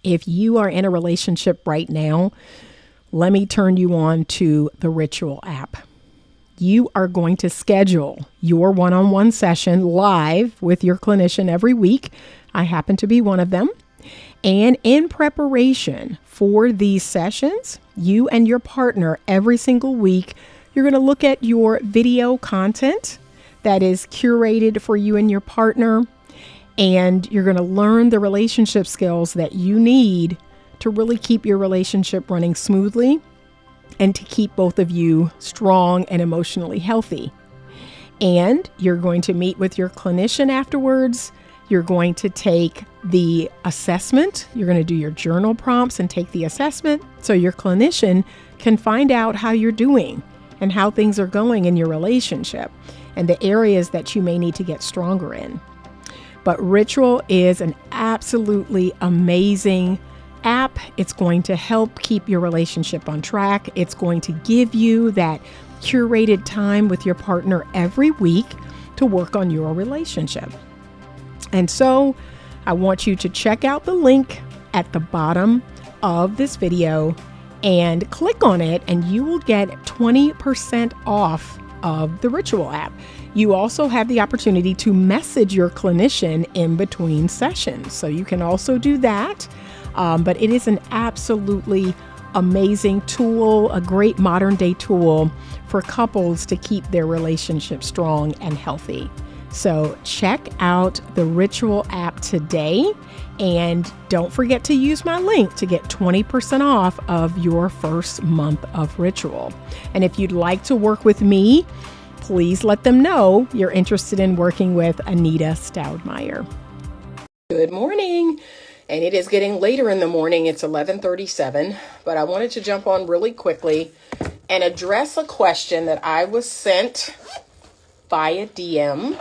If you are in a relationship right now, let me turn you on to the Ritual app. You are going to schedule your one-on-one session live with your clinician every week. I happen to be one of them. And in preparation for these sessions, you and your partner every single week, you're going to look at your video content that is curated for you and your partner. And you're going to learn the relationship skills that you need to really keep your relationship running smoothly and to keep both of you strong and emotionally healthy. And you're going to meet with your clinician afterwards. You're going to take the assessment. You're going to do your journal prompts and take the assessment so your clinician can find out how you're doing and how things are going in your relationship and the areas that you may need to get stronger in. But Ritual is an absolutely amazing app. It's going to help keep your relationship on track. It's going to give you that curated time with your partner every week to work on your relationship. And so I want you to check out the link at the bottom of this video and click on it, and you will get 20% off of the Ritual app. You also have the opportunity to message your clinician in between sessions. So you can also do that. But it is an absolutely amazing tool, a great modern day tool for couples to keep their relationship strong and healthy. So check out the Ritual app today, and don't forget to use my link to get 20% off of your first month of Ritual. And if you'd like to work with me, please let them know you're interested in working with Anita Stoudmire. Good morning. And it is getting later in the morning. It's 11:37, but I wanted to jump on really quickly and address a question that I was sent via DM.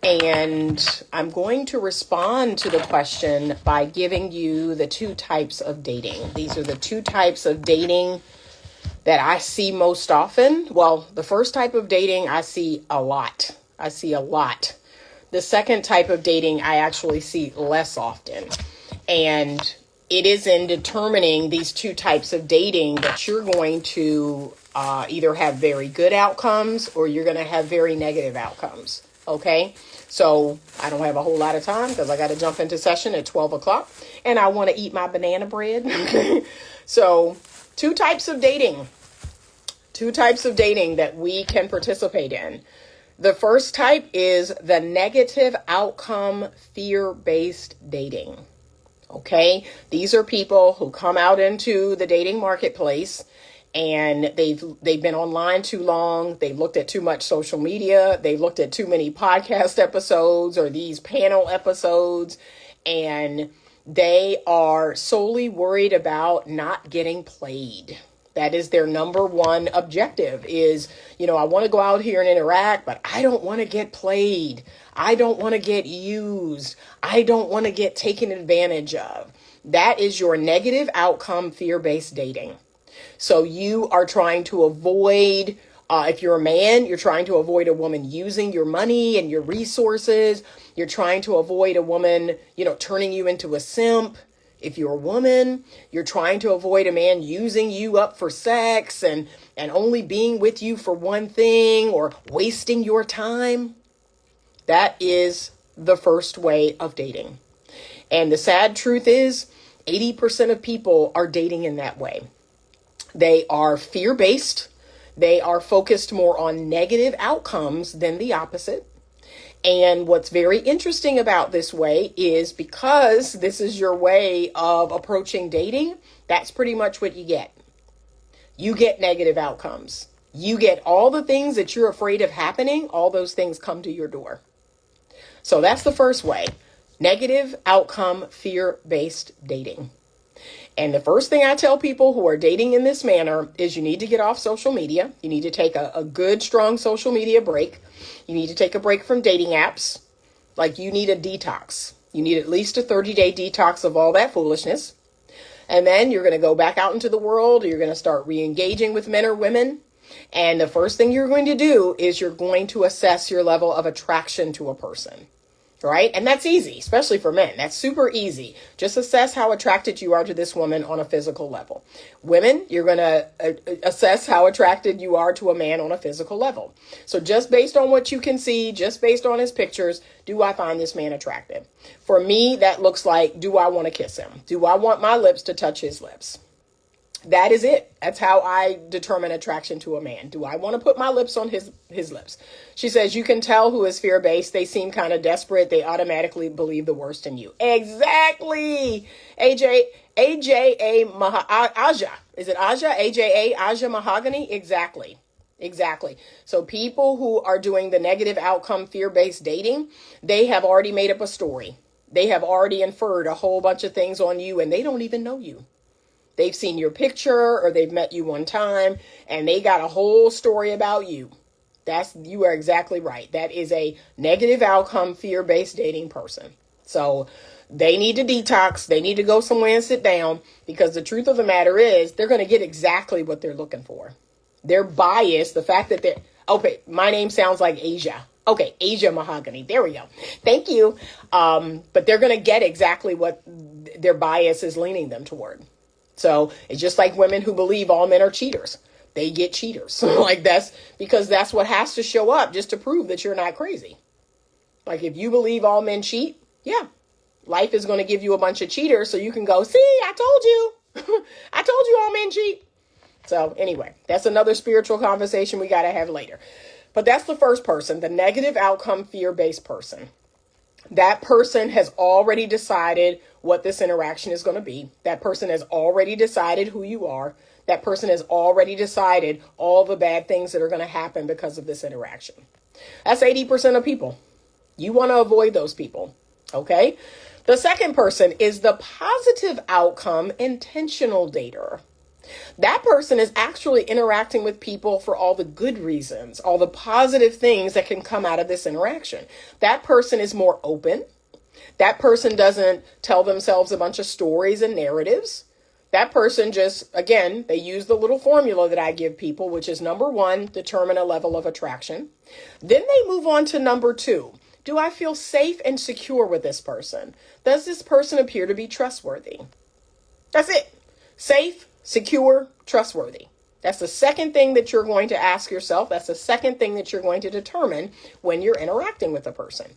And I'm going to respond to the question by giving you the two types of dating. These are the two types of dating that I see most often. Well, the first type of dating I see a lot. The second type of dating I actually see less often. And it is in determining these two types of dating that you're going to either have very good outcomes or you're going to have very negative outcomes. Okay, so I don't have a whole lot of time because I got to jump into session at 12 o'clock and I want to eat my banana bread. So two types of dating that we can participate in. The first type is the negative outcome fear-based dating. Okay, these are people who come out into the dating marketplace and they've been online too long. They looked at too much social media. They looked at too many podcast episodes or these panel episodes, and they are solely worried about not getting played. That is their number one objective is, I want to go out here and interact, but I don't want to get played. I don't want to get used. I don't want to get taken advantage of. That is your negative outcome fear-based dating. So you are trying to avoid, if you're a man, you're trying to avoid a woman using your money and your resources. You're trying to avoid a woman, turning you into a simp. If you're a woman, you're trying to avoid a man using you up for sex and only being with you for one thing or wasting your time. That is the first way of dating. And the sad truth is 80% of people are dating in that way. They are fear-based. They are focused more on negative outcomes than the opposite. And what's very interesting about this way is because this is your way of approaching dating, that's pretty much what you get. You get negative outcomes. You get all the things that you're afraid of happening. All those things come to your door. So that's the first way. Negative outcome, fear-based dating. And the first thing I tell people who are dating in this manner is you need to get off social media. You need to take a good, strong social media break. You need to take a break from dating apps. Like you need a detox. You need at least a 30-day detox of all that foolishness. And then you're going to go back out into the world. You're going to start re-engaging with men or women. And the first thing you're going to do is you're going to assess your level of attraction to a person. right? And that's easy, especially for men. That's super easy. Just assess how attracted you are to this woman on a physical level. Women, you're going to assess how attracted you are to a man on a physical level. So just based on what you can see, just based on his pictures, do I find this man attractive? For me, that looks like, do I want to kiss him? Do I want my lips to touch his lips? That is it. That's how I determine attraction to a man. Do I want to put my lips on his lips? She says, you can tell who is fear-based. They seem kind of desperate. They automatically believe the worst in you. Exactly. Aja. Is it Aja? Aja Mahogany? Exactly. So people who are doing the negative outcome fear-based dating, they have already made up a story. They have already inferred a whole bunch of things on you, and they don't even know you. They've seen your picture or they've met you one time and they got a whole story about you. You are exactly right. That is a negative outcome, fear-based dating person. So they need to detox. They need to go somewhere and sit down, because the truth of the matter is they're going to get exactly what they're looking for. Their bias, the fact that okay, my name sounds like Asia. Okay, Asia Mahogany. There we go. Thank you. But they're going to get exactly what their bias is leaning them toward. So it's just like women who believe all men are cheaters. They get cheaters. Like that's because that's what has to show up just to prove that you're not crazy. Like if you believe all men cheat, yeah, life is going to give you a bunch of cheaters so you can go, see, I told you. I told you all men cheat. So anyway, that's another spiritual conversation we got to have later. But that's the first person, the negative outcome fear-based person. That person has already decided what this interaction is going to be. That person has already decided who you are. That person has already decided all the bad things that are going to happen because of this interaction. That's 80% of people. You want to avoid those people. Okay. The second person is the positive outcome intentional dater. That person is actually interacting with people for all the good reasons, all the positive things that can come out of this interaction. That person is more open. That person doesn't tell themselves a bunch of stories and narratives. That person just, again, they use the little formula that I give people, which is number one, determine a level of attraction. Then they move on to number two. Do I feel safe and secure with this person? Does this person appear to be trustworthy? That's it. Safe, secure, trustworthy. That's the second thing that you're going to ask yourself. That's the second thing that you're going to determine when you're interacting with a person.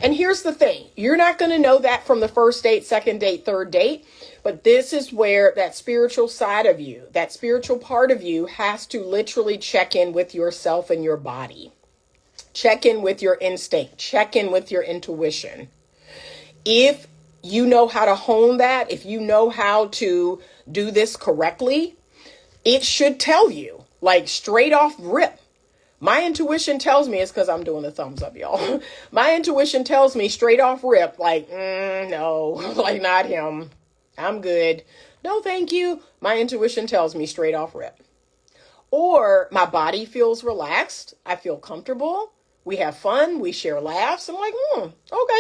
And here's the thing. You're not going to know that from the first date, second date, third date. But this is where that spiritual side of you, that spiritual part of you has to literally check in with yourself and your body. Check in with your instinct. Check in with your intuition. If you know how to hone that, if you know how to do this correctly, it should tell you, like straight off rip. My intuition tells me, it's because I'm doing the thumbs up, y'all. My intuition tells me straight off rip, like, no, like not him. I'm good. No, thank you. My intuition tells me straight off rip. Or my body feels relaxed. I feel comfortable. We have fun. We share laughs. I'm like, okay,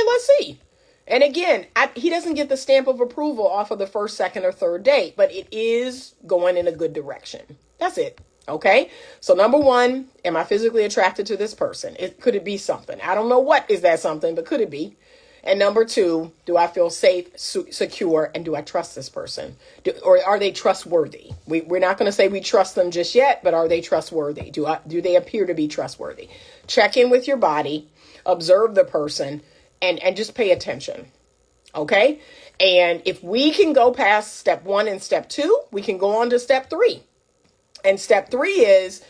let's see. And again, he doesn't get the stamp of approval off of the first, second, or third date, but it is going in a good direction. That's it. Okay. So number one, am I physically attracted to this person? Could it be something? I don't know what is that something, but could it be? And number two, do I feel safe, secure, and do I trust this person? Or are they trustworthy? We're not going to say we trust them just yet, but are they trustworthy? Do they appear to be trustworthy? Check in with your body, observe the person, and just pay attention. Okay? And if we can go past step 1 and step 2, we can go on to step 3. And step 3 is,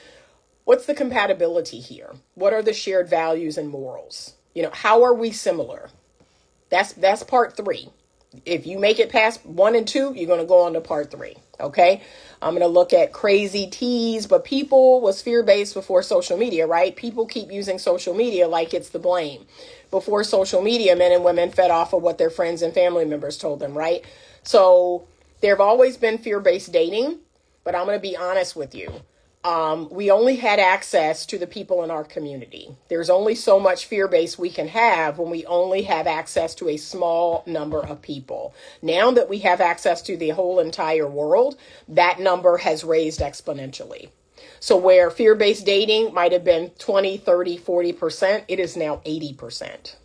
what's the compatibility here? What are the shared values and morals? How are we similar? That's part 3. If you make it past 1 and 2, you're going to go on to part 3. Okay. I'm going to look at crazy teas, but people was fear-based before social media, right? People keep using social media like it's the blame. Before social media, men and women fed off of what their friends and family members told them, right? So there have always been fear-based dating, but I'm going to be honest with you. We only had access to the people in our community. There's only so much fear base we can have when we only have access to a small number of people. Now that we have access to the whole entire world, that number has raised exponentially. So where fear-based dating might have been 20, 30, 40%, it is now 80%.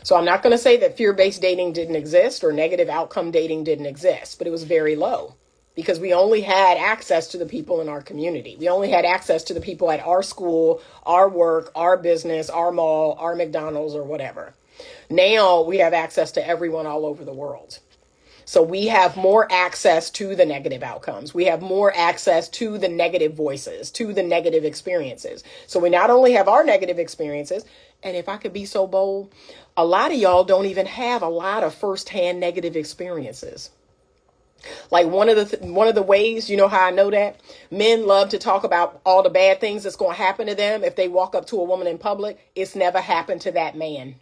So I'm not going to say that fear-based dating didn't exist or negative outcome dating didn't exist, but it was very low because we only had access to the people in our community. We only had access to the people at our school, our work, our business, our mall, our McDonald's, or whatever. Now we have access to everyone all over the world. So we have more access to the negative outcomes. We have more access to the negative voices, to the negative experiences. So we not only have our negative experiences, and if I could be so bold, a lot of y'all don't even have a lot of firsthand negative experiences. Like one of the ways, you know how I know that? Men love to talk about all the bad things that's going to happen to them if they walk up to a woman in public. It's never happened to that man.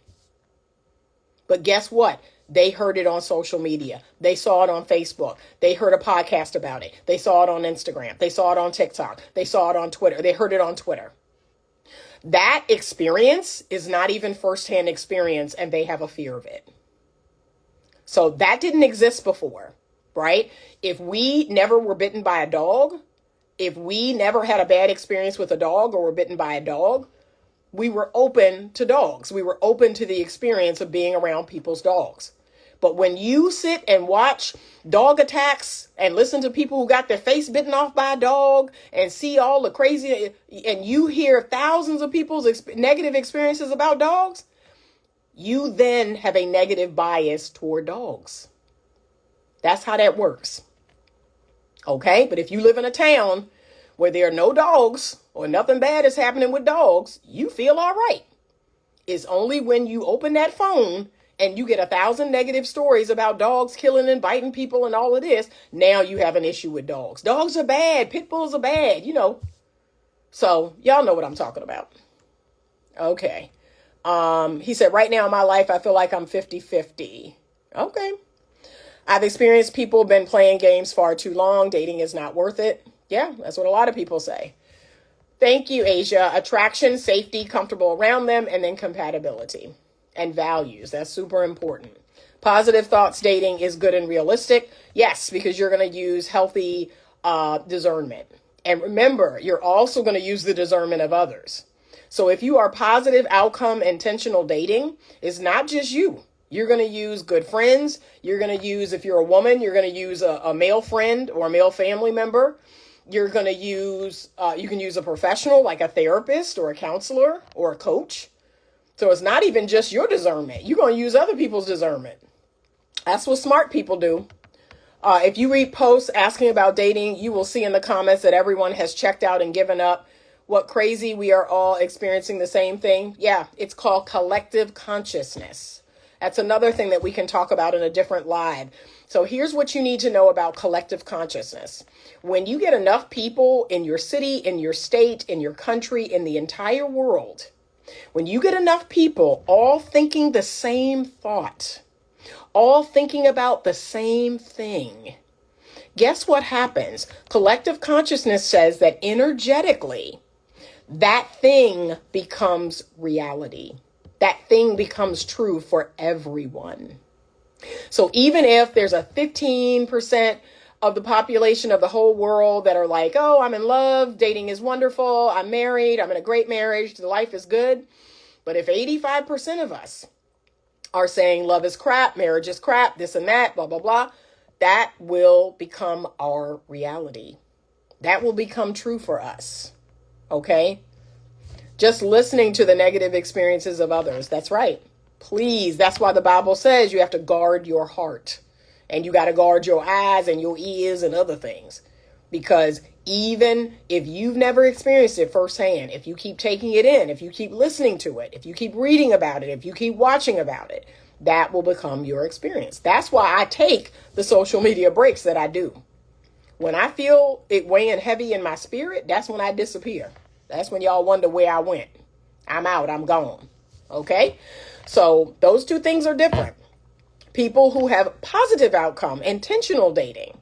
But guess what? They heard it on social media. They saw it on Facebook. They heard a podcast about it. They saw it on Instagram. They saw it on TikTok. They saw it on Twitter. They heard it on Twitter. That experience is not even firsthand experience, and they have a fear of it. So that didn't exist before, right? If we never were bitten by a dog, if we never had a bad experience with a dog or were bitten by a dog, we were open to dogs. We were open to the experience of being around people's dogs. But when you sit and watch dog attacks and listen to people who got their face bitten off by a dog and see all the crazy, and you hear thousands of people's negative experiences about dogs, you then have a negative bias toward dogs. That's how that works. Okay, but if you live in a town where there are no dogs or nothing bad is happening with dogs, you feel all right. It's only when you open that phone and you get 1,000 negative stories about dogs killing and biting people and all of this, now you have an issue with dogs. Dogs are bad. Pit bulls are bad, you know. So y'all know what I'm talking about. Okay. He said, right now in my life, I feel like I'm 50-50. Okay. I've experienced people been playing games far too long. Dating is not worth it. Yeah, that's what a lot of people say. Thank you, Asia. Attraction, safety, comfortable around them, and then compatibility and values. That's super important. Positive thoughts dating is good and realistic. Yes, because you're going to use healthy discernment. And remember, you're also going to use the discernment of others. So if you are positive outcome intentional dating, it's not just you. You're going to use good friends. You're going to use, if you're a woman, you're going to use a male friend or a male family member. You're going to use, you can use a professional like a therapist or a counselor or a coach. So it's not even just your discernment. You're going to use other people's discernment. That's what smart people do. If you read posts asking about dating, you will see in the comments that everyone has checked out and given up. What crazy, we are all experiencing the same thing. Yeah, it's called collective consciousness. That's another thing that we can talk about in a different live. So here's what you need to know about collective consciousness. When you get enough people in your city, in your state, in your country, in the entire world, when you get enough people all thinking the same thought, all thinking about the same thing, guess what happens? Collective consciousness says that energetically, that thing becomes reality. That thing becomes true for everyone. So even if there's a 15% of the population of the whole world that are like, oh, I'm in love, dating is wonderful, I'm married, I'm in a great marriage, the life is good. But if 85% of us are saying love is crap, marriage is crap, this and that, blah, blah, blah, that will become our reality. That will become true for us. Okay? Just listening to the negative experiences of others. That's right. Please. That's why the Bible says you have to guard your heart. And you got to guard your eyes and your ears and other things. Because even if you've never experienced it firsthand, if you keep taking it in, if you keep listening to it, if you keep reading about it, if you keep watching about it, that will become your experience. That's why I take the social media breaks that I do. When I feel it weighing heavy in my spirit, that's when I disappear. That's when y'all wonder where I went. I'm out. I'm gone. Okay? So those two things are different. People who have positive outcome, intentional dating.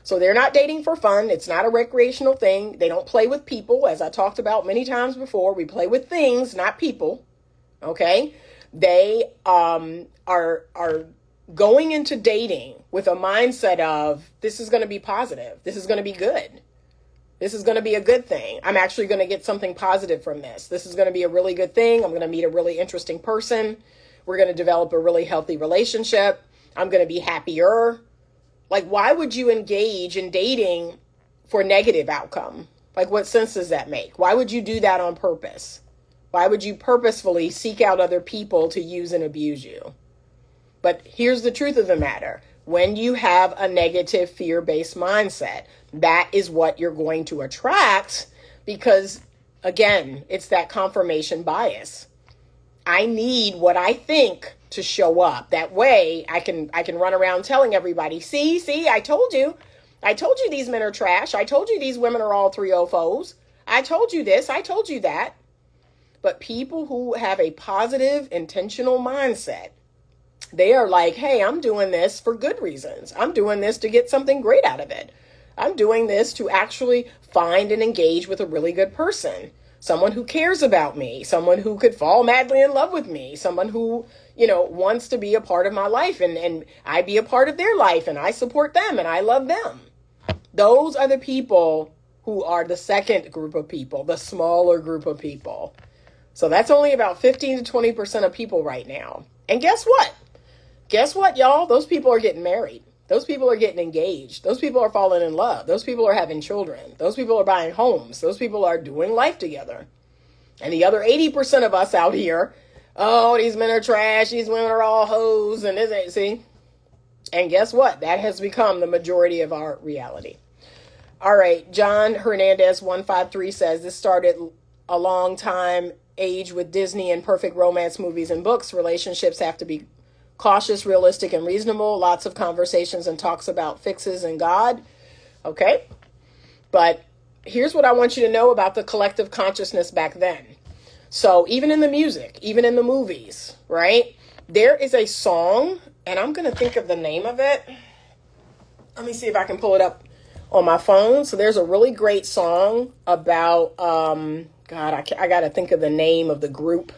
So they're not dating for fun. It's not a recreational thing. They don't play with people. As I talked about many times before, we play with things, not people. Okay? They are going into dating with a mindset of, this is going to be positive. This is going to be good. This is going to be a good thing. I'm actually going to get something positive from this. This is going to be a really good thing. I'm going to meet a really interesting person. We're going to develop a really healthy relationship. I'm going to be happier. Like, why would you engage in dating for negative outcome? Like, what sense does that make? Why would you do that on purpose? Why would you purposefully seek out other people to use and abuse you? But here's the truth of the matter. When you have a negative fear-based mindset, that is what you're going to attract because, again, it's that confirmation bias. I need what I think to show up. That way I can run around telling everybody, see, I told you these men are trash. I told you these women are all 304s. I told you this. I told you that. But people who have a positive, intentional mindset, they are like, hey, I'm doing this for good reasons. I'm doing this to get something great out of it. I'm doing this to actually find and engage with a really good person. Someone who cares about me, someone who could fall madly in love with me, someone who, wants to be a part of my life and I be a part of their life and I support them and I love them. Those are the people who are the second group of people, the smaller group of people. So that's only about 15 to 20% of people right now. And guess what? Guess what, y'all? Those people are getting married. Those people are getting engaged. Those people are falling in love. Those people are having children. Those people are buying homes. Those people are doing life together. And the other 80% of us out here, oh, these men are trash. These women are all hoes. And see? And guess what? That has become the majority of our reality. All right. John Hernandez 153 says this started a long time age with Disney and perfect romance movies and books. Relationships have to be cautious, realistic, and reasonable. Lots of conversations and talks about fixes and God. Okay. But here's what I want you to know about the collective consciousness back then. So even in the music, even in the movies, right? There is a song, and I'm going to think of the name of it. Let me see if I can pull it up on my phone. So there's a really great song about, I got to think of the name of the group.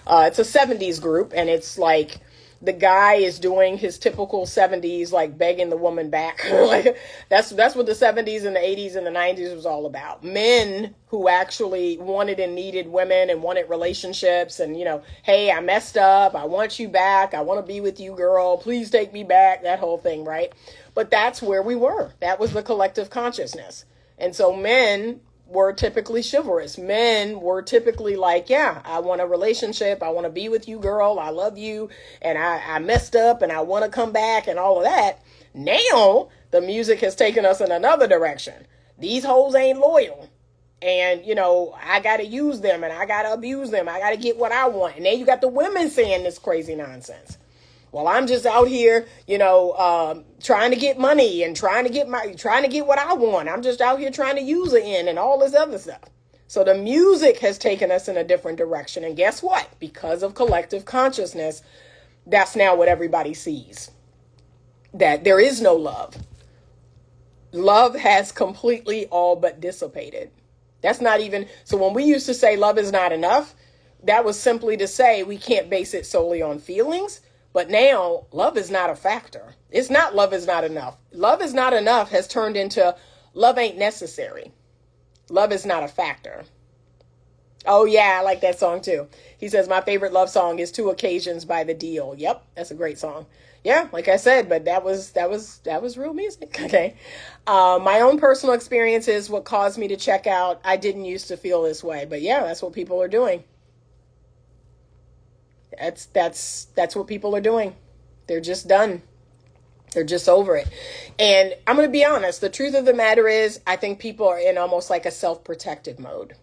It's a 70s group, and it's like the guy is doing his typical 70s, like begging the woman back. Like that's what the 70s and the 80s and the 90s was all about. Men who actually wanted and needed women and wanted relationships and, hey, I messed up. I want you back. I want to be with you, girl. Please take me back. That whole thing, right? But that's where we were. That was the collective consciousness. And so men were typically chivalrous. Men were typically like, yeah, I want a relationship. I want to be with you, girl. I love you. And I messed up and I want to come back and all of that. Now the music has taken us in another direction. These hoes ain't loyal. And, I got to use them and I got to abuse them. I got to get what I want. And then you got the women saying this crazy nonsense. Well, I'm just out here, trying to get money and trying to get what I want. I'm just out here trying to use it in and all this other stuff. So the music has taken us in a different direction. And guess what? Because of collective consciousness, that's now what everybody sees. That there is no love. Love has completely all but dissipated. That's not even, so when we used to say love is not enough, that was simply to say we can't base it solely on feelings. But now love is not a factor. It's not love is not enough. Love is not enough has turned into love ain't necessary. Love is not a factor. Oh yeah, I like that song too. He says my favorite love song is Two Occasions by The Deal. Yep, that's a great song. Yeah, like I said, but that was real music. Okay. My own personal experience is what caused me to check out. I didn't used to feel this way, but yeah, that's what people are doing. That's what people are doing. They're just done. They're just over it. And I'm going to be honest. The truth of the matter is, I think people are in almost like a self-protective mode,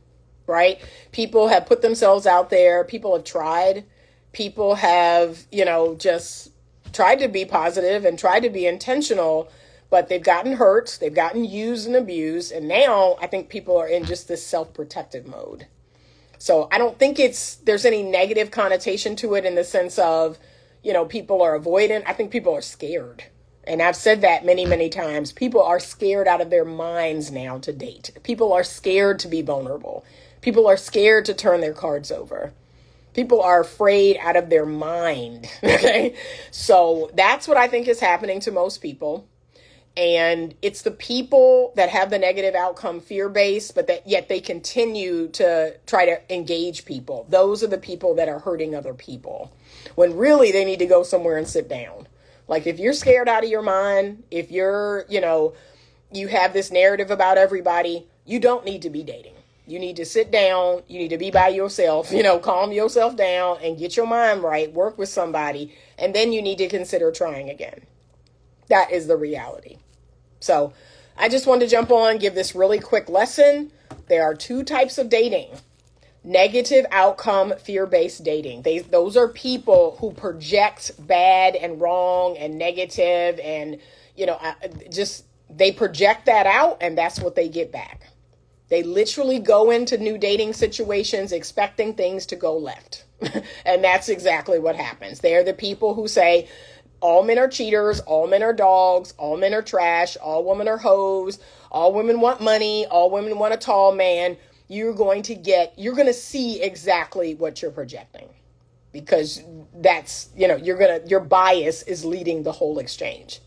right? People have put themselves out there. People have tried. People have, just tried to be positive and tried to be intentional, but they've gotten hurt. They've gotten used and abused. And now I think people are in just this self-protective mode. So I don't think there's any negative connotation to it in the sense of, people are avoidant. I think people are scared. And I've said that many, many times. People are scared out of their minds now to date. People are scared to be vulnerable. People are scared to turn their cards over. People are afraid out of their mind. Okay. So that's what I think is happening to most people. And it's the people that have the negative outcome fear-based, but that yet they continue to try to engage people. Those are the people that are hurting other people. when really they need to go somewhere and sit down. Like if you're scared out of your mind, if you're, you have this narrative about everybody, you don't need to be dating. You need to sit down. You need to be by yourself, calm yourself down and get your mind right, work with somebody, and then you need to consider trying again. That is the reality. So I just wanted to jump on, give this really quick lesson. There are two types of dating. Negative outcome, fear-based dating. Those are people who project bad and wrong and negative and, they project that out and that's what they get back. They literally go into new dating situations expecting things to go left. And that's exactly what happens. They're the people who say, all men are cheaters, all men are dogs, all men are trash, all women are hoes, all women want money, all women want a tall man. You're going to see exactly what you're projecting because that's, your bias is leading the whole exchange.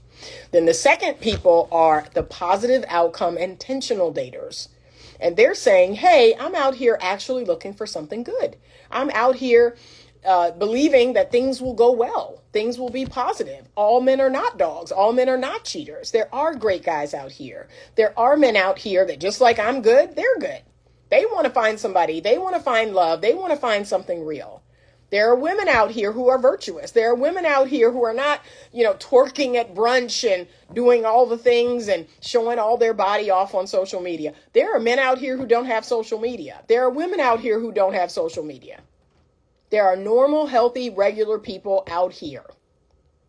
Then the second people are the positive outcome intentional daters. And they're saying, hey, I'm out here actually looking for something good. I'm out here believing that things will go well. Things will be positive. All men are not dogs. All men are not cheaters. There are great guys out here. There are men out here that just like I'm good, they're good. They want to find somebody. They want to find love. They want to find something real. There are women out here who are virtuous. There are women out here who are not, twerking at brunch and doing all the things and showing all their body off on social media. There are men out here who don't have social media. There are women out here who don't have social media. There are normal, healthy, regular people out here.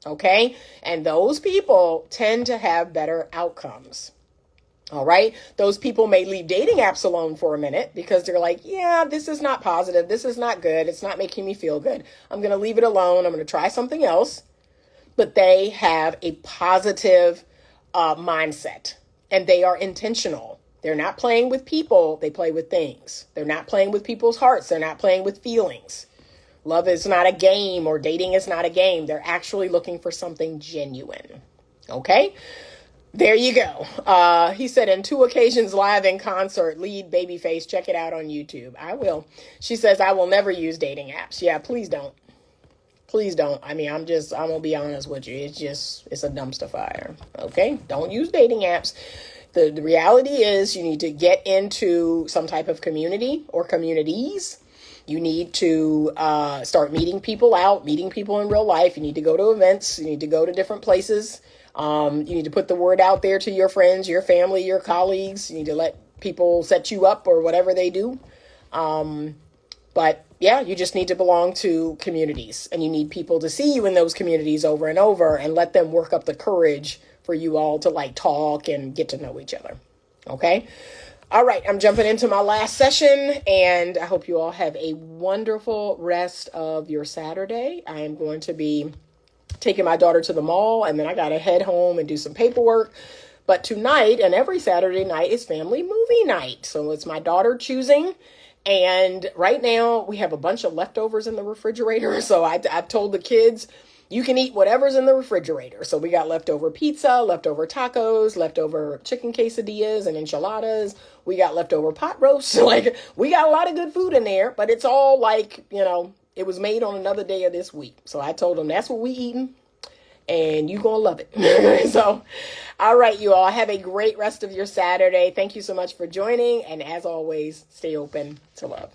Okay? And those people tend to have better outcomes. All right. Those people may leave dating apps alone for a minute because they're like, yeah, this is not positive. This is not good. It's not making me feel good. I'm going to leave it alone. I'm going to try something else. But they have a positive mindset and they are intentional. They're not playing with people. They play with things. They're not playing with people's hearts. They're not playing with feelings. Love is not a game or dating is not a game. They're actually looking for something genuine. Okay. There you go. He said in 2 occasions live in concert, lead Babyface. Check it out on YouTube. I will. She says, I will never use dating apps. Yeah, please don't. Please don't. I mean, I'm going to be honest with you. It's a dumpster fire. Okay. Don't use dating apps. The reality is you need to get into some type of community or communities. You need to start meeting people out, meeting people in real life. You need to go to events. You need to go to different places. You need to put the word out there to your friends, your family, your colleagues. You need to let people set you up or whatever they do. But yeah, you just need to belong to communities and you need people to see you in those communities over and over and let them work up the courage for you all to talk and get to know each other. Okay. All right. I'm jumping into my last session and I hope you all have a wonderful rest of your Saturday. I am going to be taking my daughter to the mall and then I got to head home and do some paperwork. But tonight and every Saturday night is family movie night. So it's my daughter choosing. And right now we have a bunch of leftovers in the refrigerator. So I've told the kids, you can eat whatever's in the refrigerator. So we got leftover pizza, leftover tacos, leftover chicken quesadillas and enchiladas. We got leftover pot roast. We got a lot of good food in there, but it's all it was made on another day of this week. So I told them that's what we eating and you gonna love it. So, all right, you all have a great rest of your Saturday. Thank you so much for joining. And as always, stay open to love.